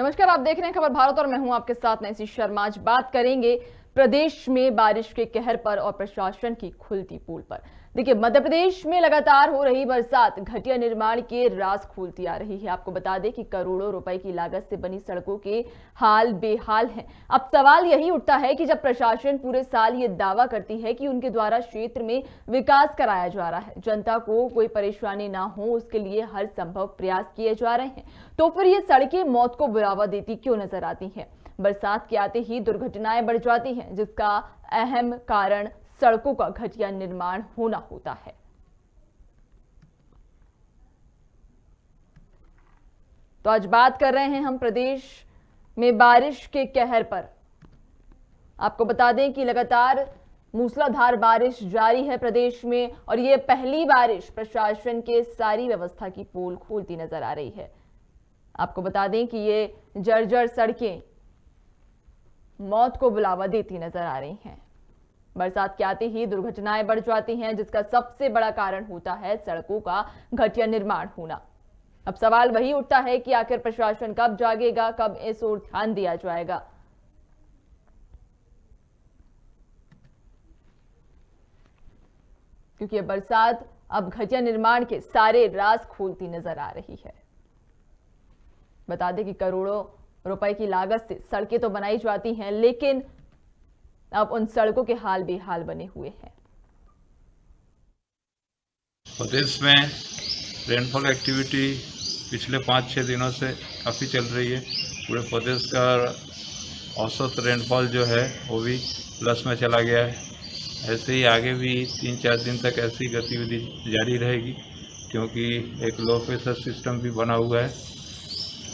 नमस्कार, आप देख रहे हैं खबर भारत और मैं हूं आपके साथ नैसी शर्मा। आज बात करेंगे प्रदेश में बारिश के कहर पर और प्रशासन की खुलती पोल पर। देखिए, मध्य प्रदेश में लगातार हो रही बरसात घटिया निर्माण के राज खोलती आ रही है। आपको बता दें कि करोड़ों रुपए की लागत से बनी सड़कों के हाल बेहाल हैं। अब सवाल यही उठता है कि जब प्रशासन पूरे साल ये दावा करती है कि उनके द्वारा क्षेत्र में विकास कराया जा रहा है, जनता को कोई परेशानी ना हो उसके लिए हर संभव प्रयास किए जा रहे हैं, तो फिर ये सड़कें मौत को बढ़ावा देती क्यों नजर आती हैं? बरसात के आते ही दुर्घटनाएं बढ़ जाती हैं, जिसका अहम कारण सड़कों का घटिया निर्माण होना होता है। तो आज बात कर रहे हैं हम प्रदेश में बारिश के कहर पर। आपको बता दें कि लगातार मूसलाधार बारिश जारी है प्रदेश में और ये पहली बारिश प्रशासन के सारी व्यवस्था की पोल खोलती नजर आ रही है। आपको बता दें कि ये जर्जर सड़कें मौत को बुलावा देती नजर आ रही हैं। बरसात के आते ही दुर्घटनाएं बढ़ जाती हैं, जिसका सबसे बड़ा कारण होता है सड़कों का घटिया निर्माण होना। अब सवाल वही उठता है कि आखिर प्रशासन कब जागेगा, कब इस ओर ध्यान दिया जाएगा। क्योंकि ये बरसात अब घटिया निर्माण के सारे राज खोलती नजर आ रही है। बता दें कि करोड़ों रुपए की लागत से सड़कें तो बनाई जाती हैं, लेकिन अब उन सड़कों के हाल बेहाल बने हुए हैं। प्रदेश में रेनफॉल एक्टिविटी पिछले 5-6 दिनों से काफ़ी चल रही है। पूरे प्रदेश का औसत रेनफॉल जो है वो भी प्लस में चला गया है। ऐसे ही आगे भी 3-4 दिन तक ऐसी गतिविधि जारी रहेगी, क्योंकि एक लो प्रेशर सिस्टम भी बना हुआ है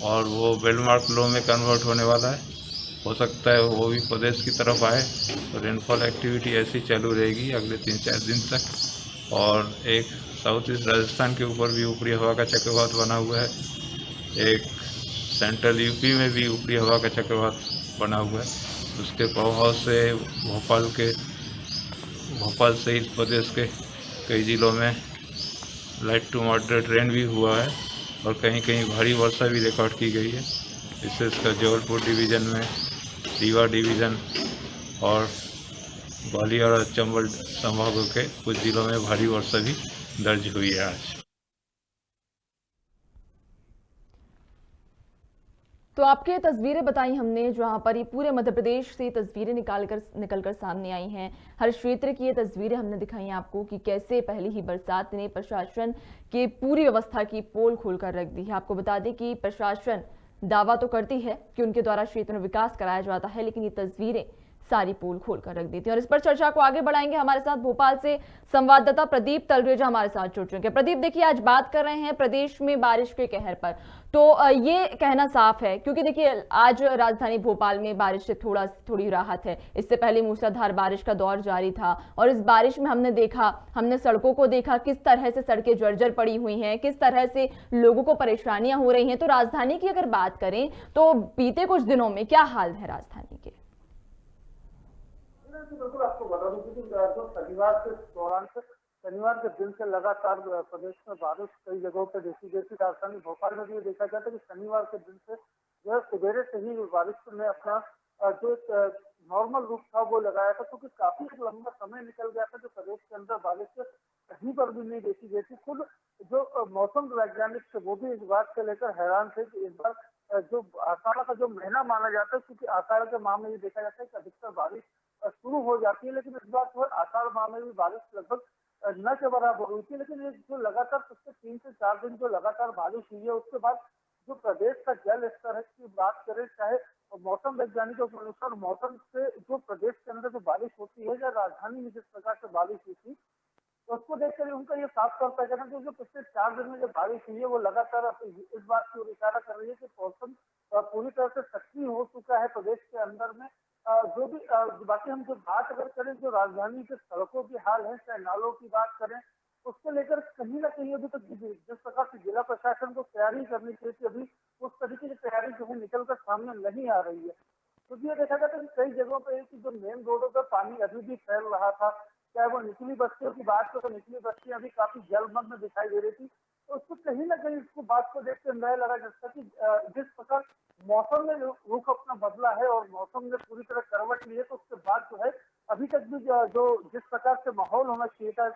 और वो बेलमार्क लो में कन्वर्ट होने वाला है। हो सकता है वो भी प्रदेश की तरफ आए, तो रेनफॉल एक्टिविटी ऐसी चालू रहेगी अगले 3-4 दिन तक। और एक साउथ ईस्ट राजस्थान के ऊपर भी ऊपरी हवा का चक्रवात बना हुआ है। एक सेंट्रल यूपी में भी ऊपरी हवा का चक्रवात बना हुआ है। उसके प्रभाव से भोपाल सहित प्रदेश के कई जिलों में लाइट टू मॉडरेट रेन भी हुआ है और कहीं कहीं भारी वर्षा भी रिकॉर्ड की गई है। विशेषकर जबलपुर डिवीज़न में, रीवा डिवीज़न और ग्वालियर और चंबल संभागों के कुछ जिलों में भारी वर्षा भी दर्ज हुई है आज। तो आपके तस्वीरें बताई हमने, जहां पर ये पूरे मध्य प्रदेश से तस्वीरें निकलकर सामने आई हैं। हर क्षेत्र की ये तस्वीरें हमने दिखाई आपको कि कैसे पहली ही बरसात ने प्रशासन की पूरी व्यवस्था की पोल खोलकर रख दी है। आपको बता दें कि प्रशासन दावा तो करती है कि उनके द्वारा क्षेत्र में विकास कराया जाता है, लेकिन ये तस्वीरें सारी पोल खोलकर रख देती है। और इस पर चर्चा को आगे बढ़ाएंगे। हमारे साथ भोपाल से संवाददाता प्रदीप तलरेजा हमारे साथ जुड़ चुके हैं। प्रदीप, देखिए, आज बात कर रहे हैं प्रदेश में बारिश के कहर पर, तो ये कहना साफ है, क्योंकि देखिए आज राजधानी भोपाल में बारिश से थोड़ी राहत है। इससे पहले मूसलाधार बारिश का दौर जारी था और इस बारिश में हमने सड़कों को देखा, किस तरह से सड़कें जर्जर पड़ी हुई हैं, किस तरह से लोगों को परेशानियां हो रही हैं। तो राजधानी की अगर बात करें तो बीते कुछ दिनों में क्या हाल है राजधानी के? बिल्कुल, आपको बता दूं कि जो शनिवार के दिन से लगातार प्रदेश में बारिश कई जगहों पर देखी गई थी। राजधानी भोपाल में भी ये देखा गया था कि शनिवार के दिन से जो है सवेरे से ही बारिश ने अपना जो एक नॉर्मल रूप था वो लगाया था, क्योंकि काफी लंबा समय निकल गया था जो प्रदेश के अंदर बारिश कहीं पर भी नहीं देखी गई थी। खुद जो मौसम वैज्ञानिक थे वो भी इस बात को लेकर हैरान थे कि इस बार जो आषाढ़ का जो महीना माना जाता है, क्योंकि आषाढ़ के माह में ये देखा जाता है कि अधिकतर बारिश शुरू हो जाती है, लेकिन इस बार जो है आषाढ़ माह में भी बारिश लगभग न के बराबर हुई थी। लेकिन ये जो लगातार पिछले 3 से 4 दिन जो लगातार बारिश हुई है, उसके बाद जो प्रदेश का जल स्तर है की बात करें, चाहे मौसम वैज्ञानिकों के अनुसार मौसम से जो प्रदेश के अंदर जो बारिश होती है या राजधानी में जिस प्रकार से बारिश हुई थी, तो उसको देखकर उनका ये साफ तौर पर कहना कि जो पिछले 4 दिन में जो बारिश हुई है वो लगातार इस बात की ओर इशारा कर रही है कि मौसम पूरी तरह से सक्रिय हो चुका है प्रदेश के अंदर में। जो भी बाकी हम जो बात अगर करें जो राजधानी के सड़कों की हाल है, चाहे नालों की बात करें, उसको लेकर कहीं ना कहीं अभी तक जिस प्रकार से जिला प्रशासन को तैयारी करनी चाहिए थी, अभी उस तरीके की तैयारी जो है निकल कर सामने नहीं आ रही है। क्योंकि ये देखा गया था कि कई जगहों पर जो मेन रोडों पर पानी अभी भी फैल रहा था, चाहे वो निचली बस्तियों की बात करें तो निचली बस्तियां अभी काफी जलमग्न दिखाई दे रही थी। तो उसको कहीं ना कहीं इसको बात को देखकर अंदाजा लगा जा सकता कि जिस प्रकार मौसम में रुख अपना बदला है और मौसम ने पूरी तरह करवट ली है, तो उसके बाद जो है अभी तक भी जो जिस प्रकार से माहौल होना चाहिए था,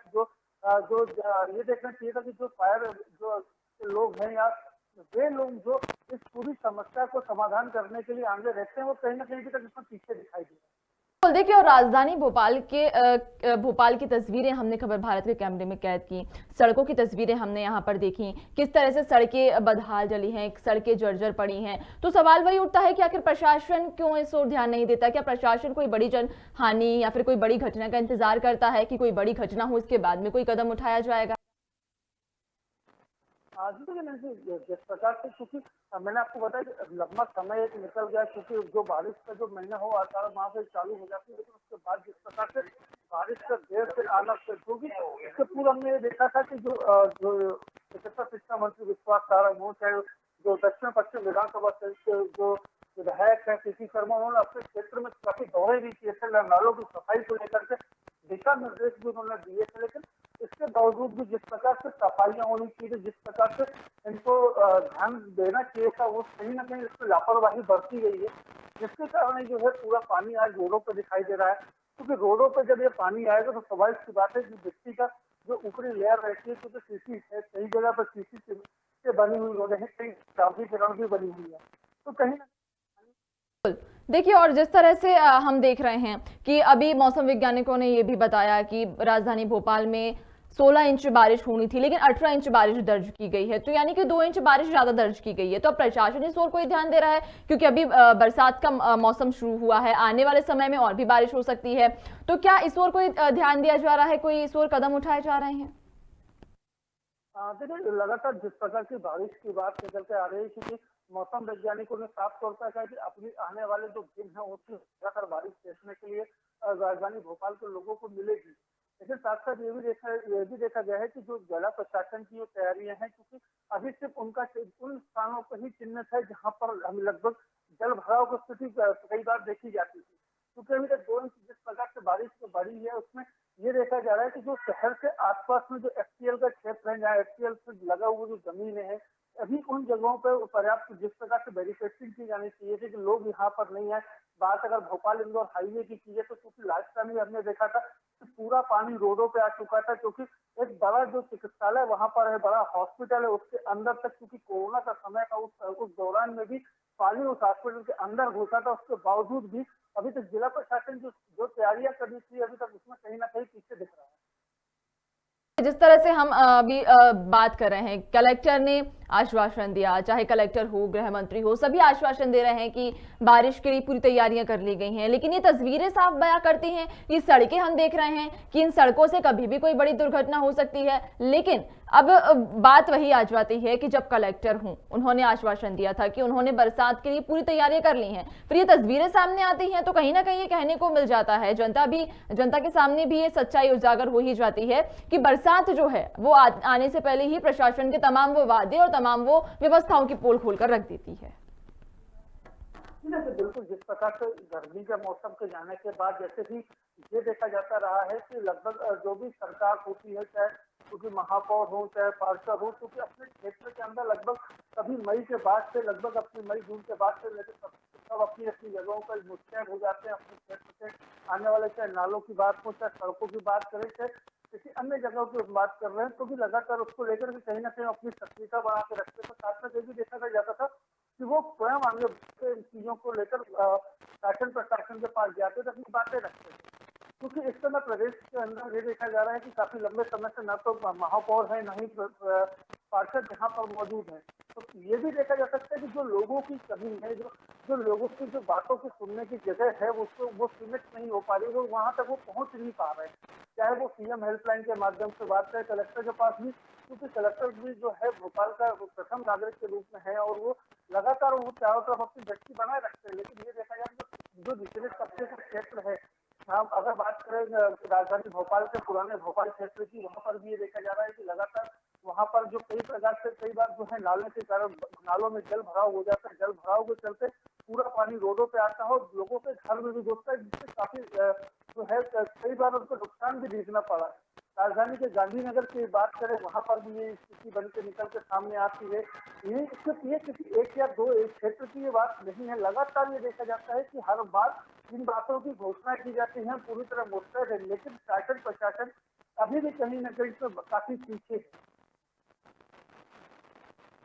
ये देखना चाहिए था कि जो फायर जो लोग हैं या वे लोग जो इस पूरी समस्या को समाधान करने के लिए आगे रहते हैं, वो कहीं ना कहीं तक इसमें पीछे दिखाई दे रहे हैं। बिल्कुल, देखिए और राजधानी भोपाल की तस्वीरें हमने खबर भारत के कैमरे में कैद की। सड़कों की तस्वीरें हमने यहाँ पर देखी, किस तरह से सड़कें बदहाल जली हैं, सड़कें जर्जर पड़ी हैं। तो सवाल वही उठता है कि आखिर प्रशासन क्यों इस ओर ध्यान नहीं देता? क्या प्रशासन कोई बड़ी जन हानि या फिर कोई बड़ी घटना का इंतजार करता है कि कोई बड़ी घटना हो, इसके बाद में कोई कदम उठाया जाएगा? आज भी नहीं जिस प्रकार से, क्योंकि मैंने आपको बताया कि लंबा समय एक निकल गया, क्योंकि जो बारिश का जो महीना हो अषाढ़ माह से चालू हो जाती है, लेकिन उसके बाद जिस प्रकार से बारिश का देर से आना क्योंकि इससे पूर्व हमने ये देखा था कि जो चिकित्सा शिक्षा मंत्री विश्वास सारंग हो, चाहे जो दक्षिण पश्चिम विधानसभा से जो विधायक है पीसी शर्मा, उन्होंने अपने क्षेत्र में काफी दौरे भी किए थे, नालों की सफाई को लेकर के दिशा निर्देश भी उन्होंने दिए थे, लेकिन इसके बावजूद भी जिस प्रकार से सफाइयां होनी चाहिए, जिस प्रकार से इनको ध्यान देना चाहिए था, वो कहीं ना कहीं इसमें लापरवाही बरती गई है, जिसके कारण जो है पूरा पानी आज रोडों पर दिखाई दे रहा है। क्योंकि रोडों पर जब ये पानी आएगा तो स्वाभाविक सी बात है कि मिट्टी का जो ऊपरी लेयर रहती है, क्योंकि सीसी है, कई जगह पर सीसी से बनी हुई रोडें हैं, कई डामरीकरण भी बनी हुई है, तो कहीं ना देखिए और जिस तरह से हम देख रहे हैं कि अभी मौसम वैज्ञानिकों ने ये भी बताया कि राजधानी भोपाल में 16 इंच बारिश होनी थी, लेकिन 18 इंच बारिश दर्ज की गई है, तो यानी कि 2 इंच बारिश ज्यादा दर्ज की गई है। तो अब प्रशासन इस ओर कोई ध्यान दे रहा है? क्योंकि अभी बरसात का मौसम शुरू हुआ है, आने वाले समय में और भी बारिश हो सकती है, तो क्या इस ओर कोई ध्यान दिया जा रहा है, कोई इस ओर कदम उठाए जा रहे हैं? देखिए लगातार जिस प्रकार की बारिश की बात निकल के आ रही है, क्योंकि मौसम वैज्ञानिकों ने साफ तौर पर कहा कि अपनी आने वाले जो दिन है उसमें लगातार बारिश देखने के लिए राजधानी भोपाल के लोगों को मिलेगी। लेकिन साथ साथ ये भी देखा गया है कि जो जिला प्रशासन की जो तैयारियां हैं, क्योंकि अभी सिर्फ उनका उन स्थानों पर ही चिन्हित है जहाँ पर हम लगभग जल भराव की स्थिति कई बार देखी जाती थी, क्योंकि अभी तक 2 इंच जिस प्रकार से बारिश बढ़ी है, उसमें ये देखा जा रहा है कि जो शहर के आसपास में जो एफटीएल का क्षेत्र है, जहाँ एफटीएल से लगा हुआ जो जमीन है, अभी उन जगहों पर पर्याप्त जिस प्रकार से बैरिकेडिंग की जानी चाहिए थी कि लोग यहाँ पर नहीं आए। बात अगर भोपाल इंदौर हाईवे की की है, तो क्योंकि लास्ट टाइम हमने देखा था कि पूरा पानी रोडों पे आ चुका था, क्योंकि एक बड़ा जो चिकित्सालय वहां पर है, बड़ा हॉस्पिटल है, उसके अंदर तक, क्योंकि कोरोना का समय था, उस दौरान में भी पानी उस हॉस्पिटल के अंदर घुसा था। उसके बावजूद भी अभी तक जिला प्रशासन जो तैयारियां करनी थी, अभी तक उसमें कहीं ना कहीं पीछे दिख रहा है। जिस तरह से हम अभी बात कर रहे हैं, कलेक्टर ने आश्वासन दिया, चाहे कलेक्टर हो, गृह मंत्री हो, सभी आश्वासन दे रहे हैं कि बारिश के लिए पूरी तैयारियां कर ली गई हैं, लेकिन ये तस्वीरें साफ बयां करती हैं, ये सड़कें हम देख रहे हैं कि इन सड़कों से कभी भी कोई बड़ी दुर्घटना हो सकती है। लेकिन अब बात वही आ जाती है कि जब कलेक्टर हूं, उन्होंने आश्वासन दिया था कि उन्होंने बरसात के लिए पूरी तैयारियां कर ली हैं, फिर ये तस्वीरें सामने आती हैं तो कहीं ना कहीं ये कहने को मिल जाता है, जनता के सामने भी ये सच्चाई उजागर हो ही जाती है कि बरसात जो है वो आने से पहले ही प्रशासन के तमाम वो वादे और तमाम वो व्यवस्थाओं की पोल खोलकर रख देती है। बिल्कुल, जिस प्रकार से गर्मी के मौसम के जाने के बाद जैसे ही ये देखा जाता रहा है कि लगभग जो भी सरकार होती है, चाहे क्योंकि महापौर हो चाहे पार्षद हो, क्योंकि अपने क्षेत्र के अंदर लगभग कभी मई के बाद से, लगभग अपनी मई जून के बाद से लेकर सब अपनी अपनी जगहों पर मुस्तैद हो जाते हैं। अपने क्षेत्र से आने वाले चाहे नालों की बात हो, चाहे सड़कों की बात करें, चाहे किसी अन्य जगहों की बात कर रहे हैं, तो भी लगातार उसको लेकर के कहीं ना कहीं अपनी सक्रियता बढ़ा के रखते थे। साथ में ये भी देखा जाता था कि वो स्वयं आगे चीजों को लेकर शासन प्रशासन के पास जाते थे, अपनी बातें रखते थे। क्योंकि इस समय प्रदेश के अंदर ये देखा जा रहा है कि काफी लंबे समय से न तो महापौर है, न ही पार्षद यहाँ पर मौजूद है। तो ये भी देखा जा सकता है कि जो लोगों की कमी है, जो लोगों की जो बातों को सुनने की जगह है, वो सीमित नहीं हो पा रही है, वहां तक वो पहुंच नहीं पा रहे हैं। चाहे वो सीएम हेल्पलाइन के माध्यम से बात करें, कलेक्टर के पास भी, क्योंकि कलेक्टर भी जो है भोपाल का प्रथम नागरिक के रूप में है और वो लगातार वो चारों तरफ अपनी दृष्टि बनाए रखते हैं। लेकिन ये देखा जाए कि जो निचले तबके का क्षेत्र है, हम अगर बात करें राजधानी भोपाल के पुराने भोपाल क्षेत्र की, वहां पर भी ये देखा जा रहा है कि लगातार वहां पर जो कई बार जो है नाले के कारण नालों में जल भराव हो जाता है। जल भराव के चलते पूरा पानी रोडों पे आता है और लोगों के घर में भी घुसता है, जिससे काफी जो है कई बार उनको नुकसान भी देखना पड़ा। राजधानी के गांधीनगर की बात करें, वहां पर भी ये स्थिति बन के निकल के सामने आती है। ये किसी एक या दो एक क्षेत्र की ये बात नहीं है, लगातार ये देखा जाता है कि हर बार इन बातों की घोषणा की जाती है, पूरी तरह मुस्तैद है, लेकिन शासन प्रशासन अभी भी कहीं न कहीं इसमें काफी पीछे है।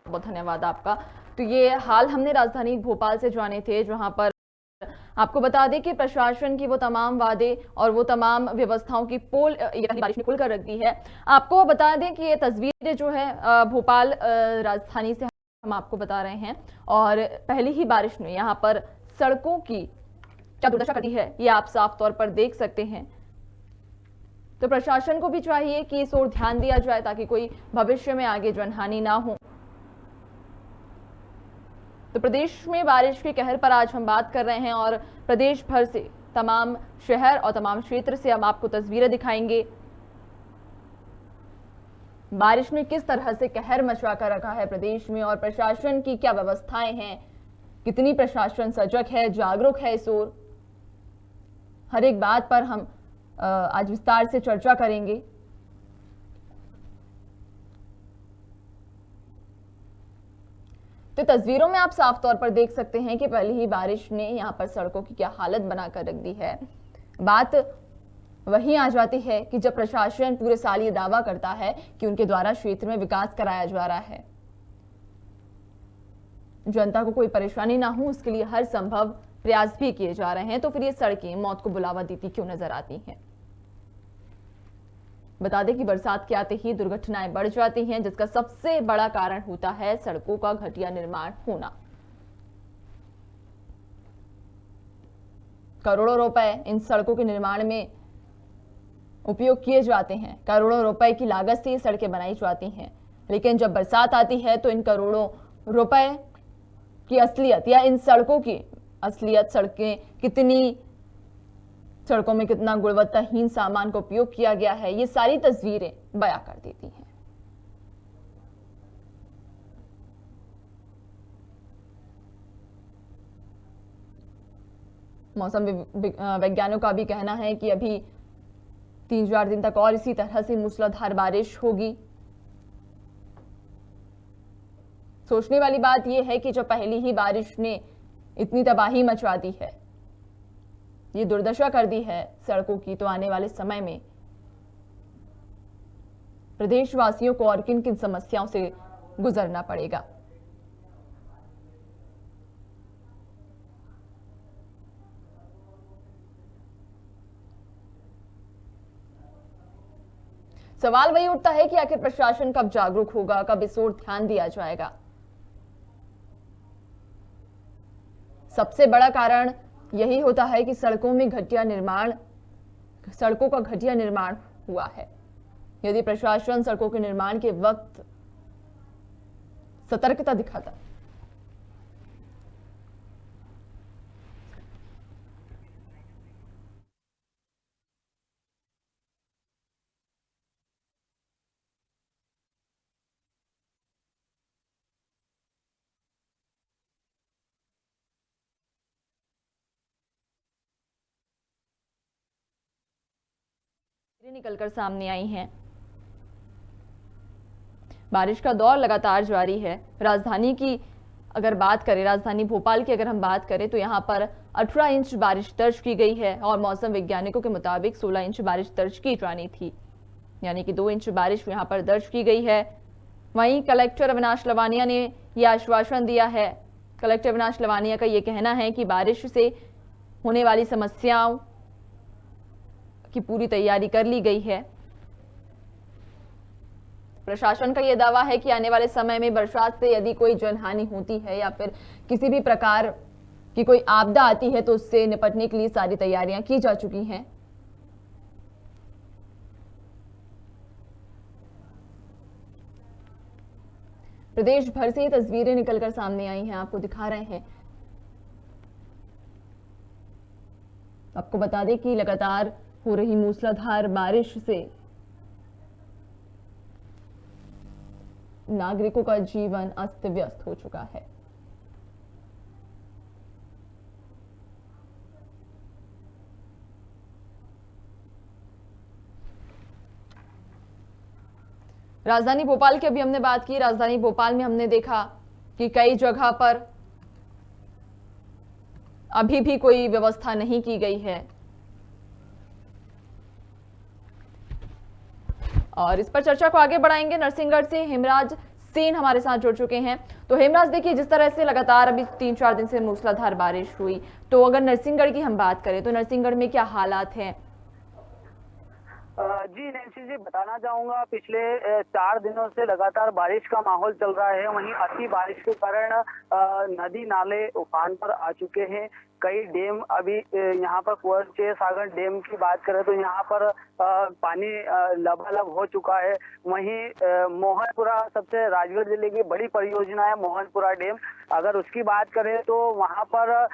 बहुत धन्यवाद आपका। तो ये हाल हमने राजधानी भोपाल से जाने थे, जहां पर आपको बता दें कि प्रशासन की वो तमाम वादे और वो तमाम व्यवस्थाओं की पोल यानी बारिश ने खोल कर रख दी है। आपको बता दें कि ये तस्वीरें जो है भोपाल राजधानी से हम आपको बता रहे हैं, और पहली ही बारिश ने यहाँ पर सड़कों की क्या दुर्दशा कर दी है, ये आप साफ तौर पर देख सकते हैं। तो प्रशासन को भी चाहिए कि इस ओर ध्यान दिया जाए ताकि कोई भविष्य में आगे जनहानि ना हो। तो प्रदेश में बारिश के कहर पर आज हम बात कर रहे हैं, और प्रदेश भर से तमाम शहर और तमाम क्षेत्र से हम आपको तस्वीरें दिखाएंगे। बारिश ने किस तरह से कहर मचा कर रखा है प्रदेश में, और प्रशासन की क्या व्यवस्थाएं हैं, कितनी प्रशासन सजग है, जागरूक है इस ओर, हर एक बात पर हम आज विस्तार से चर्चा करेंगे। तो तस्वीरों में आप साफ तौर पर देख सकते हैं कि पहली ही बारिश ने यहां पर सड़कों की क्या हालत बनाकर रख दी है। बात वहीं आ जाती है कि जब प्रशासन पूरे साल ये दावा करता है कि उनके द्वारा क्षेत्र में विकास कराया जा रहा है, जनता को कोई परेशानी ना हो उसके लिए हर संभव प्रयास भी किए जा रहे हैं, तो फिर ये सड़कें मौत को बुलावा देती क्यों नजर आती हैं। बता दें कि बरसात के आते ही दुर्घटनाएं बढ़ जाती हैं, जिसका सबसे बड़ा कारण होता है सड़कों का घटिया निर्माण होना। करोड़ों रुपए इन सड़कों के निर्माण में उपयोग किए जाते हैं, करोड़ों रुपए की लागत से ये सड़कें बनाई जाती हैं, लेकिन जब बरसात आती है तो इन करोड़ों रुपए की असलियत या इन सड़कों की असलियत, सड़कों में कितना गुणवत्ताहीन सामान का उपयोग किया गया है, ये सारी तस्वीरें बयां कर देती हैं। मौसम वैज्ञानिकों का भी कहना है कि अभी 3-4 दिन तक और इसी तरह से मूसलाधार बारिश होगी। सोचने वाली बात यह है कि जब पहली ही बारिश ने इतनी तबाही मचा दी है, ये दुर्दशा कर दी है सड़कों की, तो आने वाले समय में प्रदेशवासियों को और किन किन समस्याओं से गुजरना पड़ेगा। सवाल वही उठता है कि आखिर प्रशासन कब जागरूक होगा, कब इस ओर ध्यान दिया जाएगा। सबसे बड़ा कारण यही होता है कि सड़कों का घटिया निर्माण हुआ है। यदि प्रशासन सड़कों के निर्माण के वक्त सतर्कता दिखाता, निकलकर सामने आई हैं। बारिश का दौर लगातार जारी है। राजधानी की अगर बात करें, राजधानी भोपाल की अगर हम बात करें, तो यहाँ पर 18 इंच बारिश दर्ज की गई है, और मौसम वैज्ञानिकों के मुताबिक 16 इंच बारिश दर्ज की जानी थी, यानी कि 2 इंच बारिश यहाँ पर दर्ज की गई है। वहीं कलेक्टर अविनाश लवानिया ने यह आश्वासन दिया है। कलेक्टर अविनाश लवानिया का यह कहना है कि बारिश से होने वाली समस्याओं की पूरी तैयारी कर ली गई है। प्रशासन का यह दावा है कि आने वाले समय में बरसात से यदि कोई जनहानि होती है या फिर किसी भी प्रकार की कोई आपदा आती है, तो उससे निपटने के लिए सारी तैयारियां की जा चुकी हैं। प्रदेश भर से ये तस्वीरें निकलकर सामने आई हैं, आपको दिखा रहे हैं। आपको बता दें कि लगातार हो रही मूसलाधार बारिश से नागरिकों का जीवन अस्त व्यस्त हो चुका है। राजधानी भोपाल की अभी हमने बात की। राजधानी भोपाल में हमने देखा कि कई जगह पर अभी भी कोई व्यवस्था नहीं की गई है और इस पर चर्चा को आगे बढ़ाएंगे। नरसिंहगढ़ से हेमराज सेन हमारे साथ जुड़ चुके हैं। तो हेमराज, देखिए, जिस तरह से लगातार अभी 3-4 दिन से मूसलाधार बारिश हुई, तो अगर नरसिंहगढ़ की हम बात करें तो नरसिंहगढ़ में क्या हालात हैं? जी नैन्सी जी, बताना चाहूंगा पिछले 4 दिनों से लगातार बारिश का माहौल चल रहा है। वहीं अति बारिश के कारण नदी नाले उफान पर आ चुके हैं। कई डैम अभी यहाँ पर कुंवर सागर डैम की बात करें तो यहाँ पर पानी लबालब हो चुका है। वहीं मोहनपुरा सबसे राजगढ़ जिले की बड़ी परियोजना है मोहनपुरा डैम। अगर उसकी बात करें तो वहाँ पर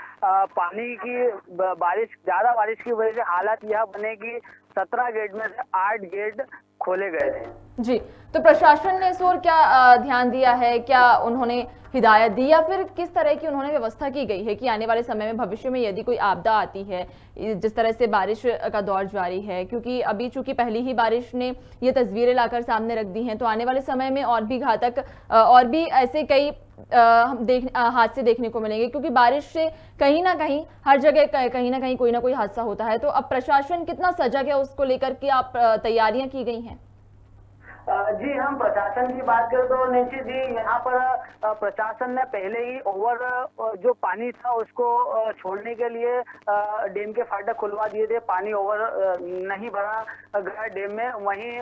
पानी की ज्यादा बारिश की वजह से हालत यह बने कि 17 गेट में से 8 गेट खोले गए थे। जी, तो प्रशासन ने इस ओर क्या ध्यान दिया है? क्या उन्होंने हिदायत दी या फिर किस तरह की उन्होंने व्यवस्था की गई है कि आने वाले समय में भविष्य में यदि कोई आपदा आती है, जिस तरह से बारिश का दौर जारी है, क्योंकि अभी चूंकि पहली ही बारिश ने ये तस्वीरें लाकर सामने रख दी हैं, तो आने वाले समय में और भी घातक और भी ऐसे कई हादसे देखने को मिलेंगे, क्योंकि बारिश से कहीं ना कहीं हर जगह कहीं ना कोई हादसा होता है। तो अब प्रशासन कितना सजग है उसको लेकर के आप तैयारियां की गई हैं? जी, हम प्रशासन की बात करें तो निश्चित जी यहाँ पर प्रशासन ने पहले ही ओवर जो पानी था उसको छोड़ने के लिए डैम के फाटक खुलवा दिए थे। पानी ओवर नहीं भरा गया डैम में। वहीं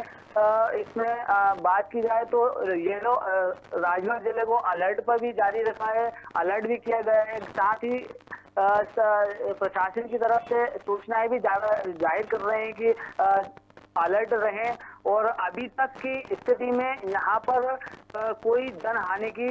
इसमें बात की जाए तो येलो राजगढ़ जिले को अलर्ट पर भी जारी रखा है, अलर्ट भी किया गया है। साथ ही प्रशासन की तरफ से सूचनाएं भी जाहिर कर रहे हैं कि अलर्ट रहें। और अभी तक की स्थिति में यहाँ पर कोई जनहानि की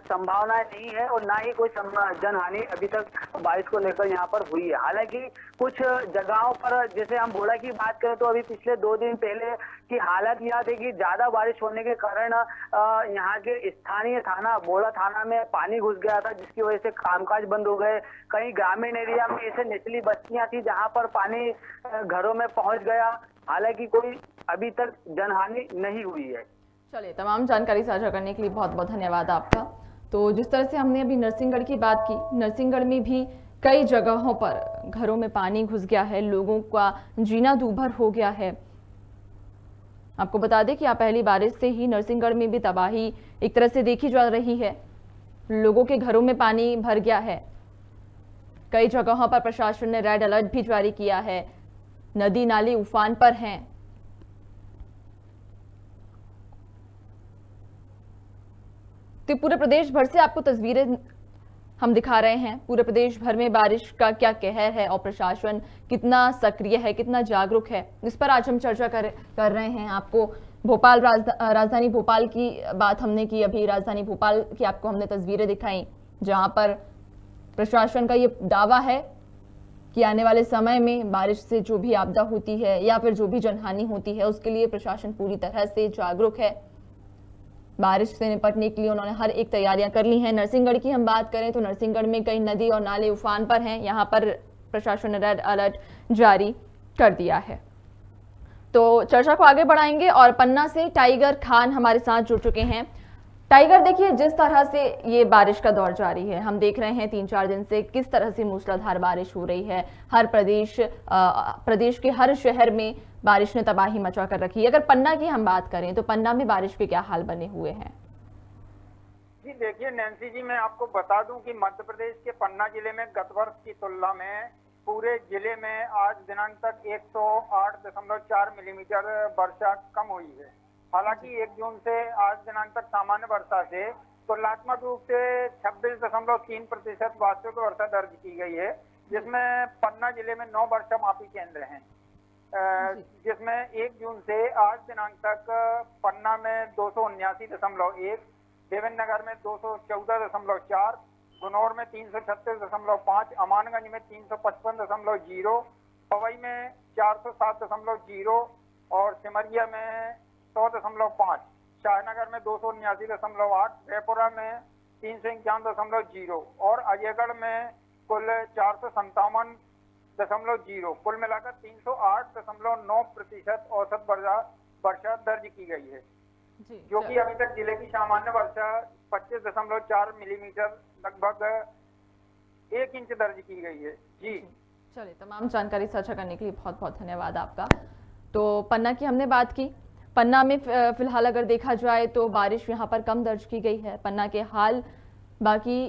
संभावना नहीं है और ना ही कोई जनहानि अभी तक बारिश को लेकर यहाँ पर हुई है। हालांकि कुछ जगहों पर, जैसे हम बोड़ा की बात करें तो अभी पिछले 2 दिन पहले की हालत यह थी कि ज्यादा बारिश होने के कारण यहाँ के स्थानीय थाना बोड़ा थाना में पानी घुस गया था, जिसकी वजह से कामकाज बंद हो गए। कई ग्रामीण एरिया में ऐसे निचली बस्तियां थी जहाँ पर पानी घरों में पहुंच गया। हालांकि कोई अभी तक जनहानि नहीं हुई है। चलिए, तमाम जानकारी साझा करने के लिए बहुत बहुत धन्यवाद आपका। तो जिस तरह से हमने अभी नरसिंहगढ़ की बात की, नरसिंहगढ़ में भी कई जगहों पर घरों में पानी घुस गया है, लोगों का जीना दूभर हो गया है। आपको बता दें कि यहाँ पहली बारिश से ही नरसिंहगढ़ में भी तबाही एक तरह से देखी जा रही है। लोगों के घरों में पानी भर गया है। कई जगहों पर प्रशासन ने रेड अलर्ट भी जारी किया है। नदी नाले उफान पर हैं। तो पूरे प्रदेश भर से आपको तस्वीरें हम दिखा रहे हैं। पूरे प्रदेश भर में बारिश का क्या कहर है और प्रशासन कितना सक्रिय है, कितना जागरूक है, इस पर आज हम चर्चा कर रहे हैं। आपको भोपाल राजधानी भोपाल की बात हमने की। अभी राजधानी भोपाल की आपको हमने तस्वीरें दिखाई, जहां पर प्रशासन का ये दावा है कि आने वाले समय में बारिश से जो भी आपदा होती है या फिर जो भी जनहानि होती है, उसके लिए प्रशासन पूरी तरह से जागरूक है। बारिश से निपटने के लिए उन्होंने हर एक तैयारियां कर ली हैं। नरसिंहगढ़ की हम बात करें तो नरसिंहगढ़ में कई नदी और नाले उफान पर हैं। यहाँ पर प्रशासन ने रेड अलर्ट जारी कर दिया है। तो चर्चा को आगे बढ़ाएंगे और पन्ना से टाइगर खान हमारे साथ जुड़ चुके हैं। टाइगर, देखिए, जिस तरह से ये बारिश का दौर जारी है, हम देख रहे हैं 3-4 दिन से किस तरह से मूसलाधार बारिश हो रही है। हर प्रदेश के हर शहर में बारिश ने तबाही मचा कर रखी है। अगर पन्ना की हम बात करें तो पन्ना में बारिश के क्या हाल बने हुए हैं? जी देखिए नैन्सी जी, मैं आपको बता दूं कि मध्य प्रदेश के पन्ना जिले में गत वर्ष की तुलना में पूरे जिले में आज दिनांक तक 108.4 मिलीमीटर वर्षा कम हुई है। हालांकि 1 जून से आज दिनांक तक सामान्य वर्षा से तुलनात्मक रूप से 26.3% वास्तविक वर्षा दर्ज की गई है, जिसमें पन्ना जिले में 9 वर्षा मापी केंद्र हैं, जिसमें 1 जून से आज दिनांक तक पन्ना में 279.1, देवेंद्र नगर में 214.4, गुनौर में 336.5, अमानगंज में 355.0, पवई में 407.0 और सिमरिया में 100.5, शाहनगर में 279.8, जयपुरा में 351.0 और अजयगढ़ में कुल 457.0, कुल मिलाकर 308.9% औसत वर्षा दर्ज की गई है। जी जो कि अभी तक जिले की सामान्य वर्षा 25.4 मिलीमीटर लगभग 1 इंच दर्ज की गई है। जी चलिए, तमाम जानकारी साझा करने के लिए बहुत बहुत धन्यवाद आपका। तो पन्ना की हमने बात की। पन्ना में फिलहाल अगर देखा जाए तो बारिश यहाँ पर कम दर्ज की गई है। पन्ना के हाल बाकी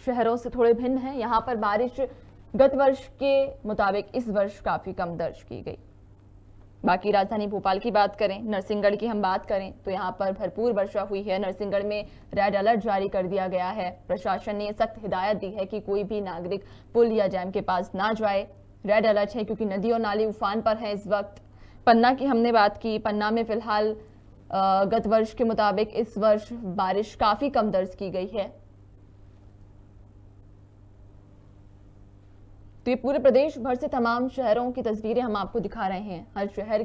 शहरों से थोड़े भिन्न हैं। यहाँ पर बारिश गत वर्ष के मुताबिक इस वर्ष काफी कम दर्ज की गई। बाकी राजधानी भोपाल की बात करें, नरसिंहगढ़ की हम बात करें तो यहाँ पर भरपूर वर्षा हुई है। नरसिंहगढ़ में रेड अलर्ट जारी कर दिया गया है। प्रशासन ने सख्त हिदायत दी है कि कोई भी नागरिक पुल या डैम के पास ना जाए। रेड अलर्ट है क्योंकि नदी और नाली उफान पर है इस वक्त। पन्ना की हमने बात की। पन्ना में फिलहाल गत वर्ष के मुताबिक इस वर्ष बारिश काफी कम दर्ज की गई है। तो ये पूरे प्रदेश भर से तमाम शहरों की तस्वीरें हम आपको दिखा रहे हैं। हर शहर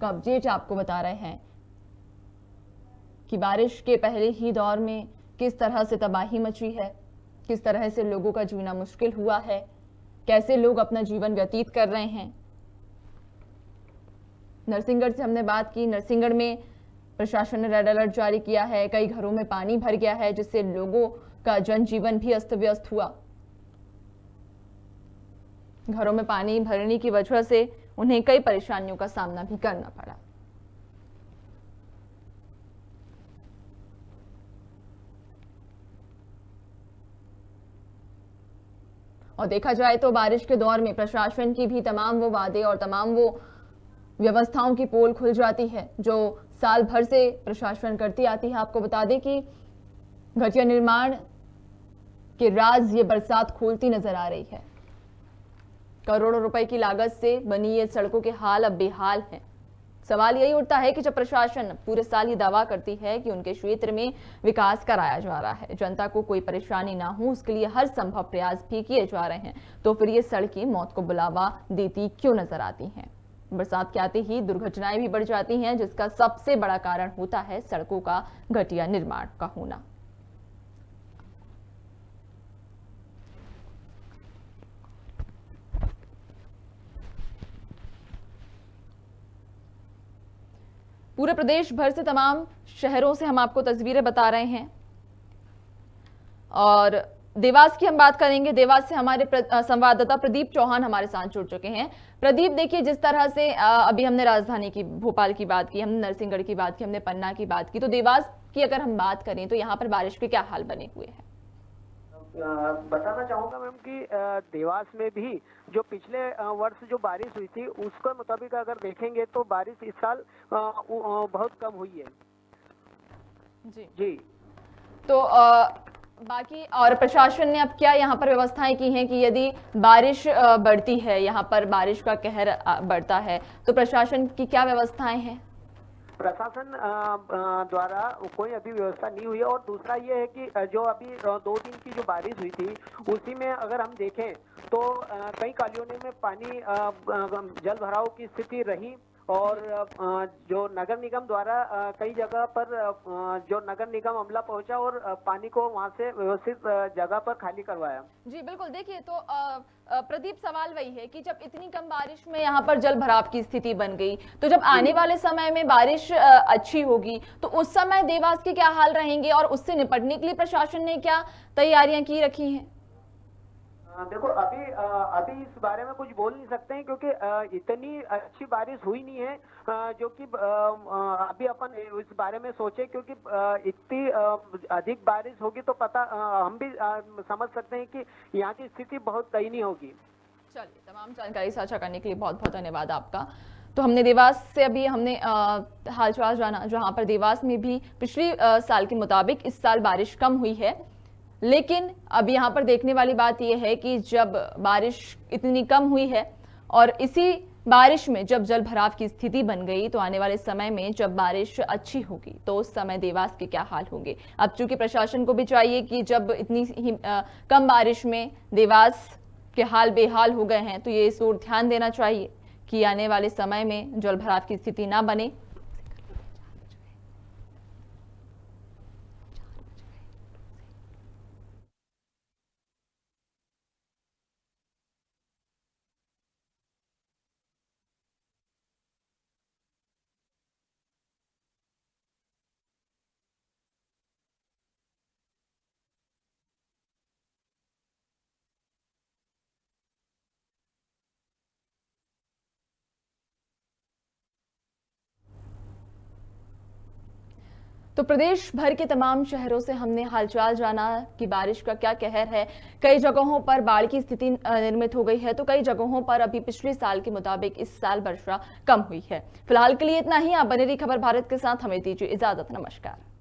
का अपडेट आपको बता रहे हैं कि बारिश के पहले ही दौर में किस तरह से तबाही मची है, किस तरह से लोगों का जीना मुश्किल हुआ है, कैसे लोग अपना जीवन व्यतीत कर रहे हैं। नरसिंहगढ़ से हमने बात की। नरसिंहगढ़ में प्रशासन ने रेड अलर्ट जारी किया है। कई घरों में पानी भर गया है जिससे लोगों का जनजीवन भी अस्त व्यस्त हुआ। घरों में पानी भरने की वजह से उन्हें कई परेशानियों का सामना भी करना पड़ा। और देखा जाए तो बारिश के दौर में प्रशासन की भी तमाम वो वादे और तमाम वो व्यवस्थाओं की पोल खुल जाती है जो साल भर से प्रशासन करती आती है। आपको बता दें कि घटिया निर्माण के राज ये बरसात खोलती नजर आ रही है। करोड़ों रुपए की लागत से बनी ये सड़कों के हाल अब बेहाल हैं। सवाल यही उठता है कि जब प्रशासन पूरे साल ये दावा करती है कि उनके क्षेत्र में विकास कराया जा रहा है, जनता को कोई परेशानी ना हो, उसके लिए हर संभव प्रयास भी किए जा रहे हैं, तो फिर ये सड़कें मौत को बुलावा देती क्यों नजर आती हैं? बरसात के आते ही दुर्घटनाएं भी बढ़ जाती हैं, जिसका सबसे बड़ा कारण होता है सड़कों का घटिया निर्माण का होना। पूरे प्रदेश भर से तमाम शहरों से हम आपको तस्वीरें बता रहे हैं। और देवास की हम बात करेंगे। देवास से हमारे संवाददाता प्रदीप चौहान हमारे साथ जुड़ चुके हैं। प्रदीप, देखिए जिस तरह से अभी हमने राजधानी की भोपाल की बात की, हमने नरसिंहगढ़ की बात की, हमने पन्ना की बात की, तो देवास की अगर हम बात करें तो यहाँ पर बारिश के क्या हाल बने हुए हैं? बताना चाहूंगा मैम कि देवास में भी जो पिछले वर्ष जो बारिश हुई थी उसके मुताबिक अगर देखेंगे तो बारिश इस साल बहुत कम हुई है। जी जी तो बाकी और प्रशासन ने अब क्या यहाँ पर व्यवस्थाएं की हैं कि यदि बारिश बढ़ती है, यहाँ पर बारिश का कहर बढ़ता है, तो प्रशासन की क्या व्यवस्थाएं हैं? प्रशासन द्वारा कोई अभी व्यवस्था नहीं हुई है। और दूसरा ये है कि जो अभी 2 दिन की जो बारिश हुई थी उसी में अगर हम देखें तो कई कॉलोनी में पानी जल भराव की स्थिति रही। और जो नगर निगम द्वारा कई जगह पर जो नगर निगम अमला पहुंचा और पानी को वहां से व्यवस्थित जगह पर खाली करवाया। जी बिल्कुल, देखिए तो प्रदीप, सवाल वही है कि जब इतनी कम बारिश में यहाँ पर जल भराव की स्थिति बन गई, तो जब आने वाले समय में बारिश अच्छी होगी तो उस समय देवास के क्या हाल रहेंगे और उससे निपटने के लिए प्रशासन ने क्या तैयारियां की रखी हैं? देखो अभी इस बारे में कुछ बोल नहीं सकते हैं क्योंकि इतनी अच्छी बारिश हुई नहीं है जो कि अभी अपन इस बारे में सोचे, क्योंकि इतनी अधिक बारिश होगी तो पता हम भी समझ सकते हैं कि यहाँ की स्थिति बहुत दयनीय होगी। चलिए, तमाम जानकारी साझा करने के लिए बहुत बहुत धन्यवाद आपका। तो हमने देवास से अभी हमने हालचाल जाना, जहां पर देवास में भी पिछली साल के मुताबिक इस साल बारिश कम हुई है। लेकिन अब यहाँ पर देखने वाली बात यह है कि जब बारिश इतनी कम हुई है और इसी बारिश में जब जल भराव की स्थिति बन गई, तो आने वाले समय में जब बारिश अच्छी होगी तो उस समय देवास के क्या हाल होंगे। अब चूंकि प्रशासन को भी चाहिए कि जब इतनी ही कम बारिश में देवास के हाल बेहाल हो गए हैं, तो ये इस ओर ध्यान देना चाहिए कि आने वाले समय में जल भराव की स्थिति ना बने। तो प्रदेश भर के तमाम शहरों से हमने हालचाल जाना कि बारिश का क्या कहर है। कई जगहों पर बाढ़ की स्थिति निर्मित हो गई है, तो कई जगहों पर अभी पिछले साल के मुताबिक इस साल वर्षा कम हुई है। फिलहाल के लिए इतना ही। आप बने रहिए खबर भारत के साथ। हमें दीजिए इजाजत। नमस्कार।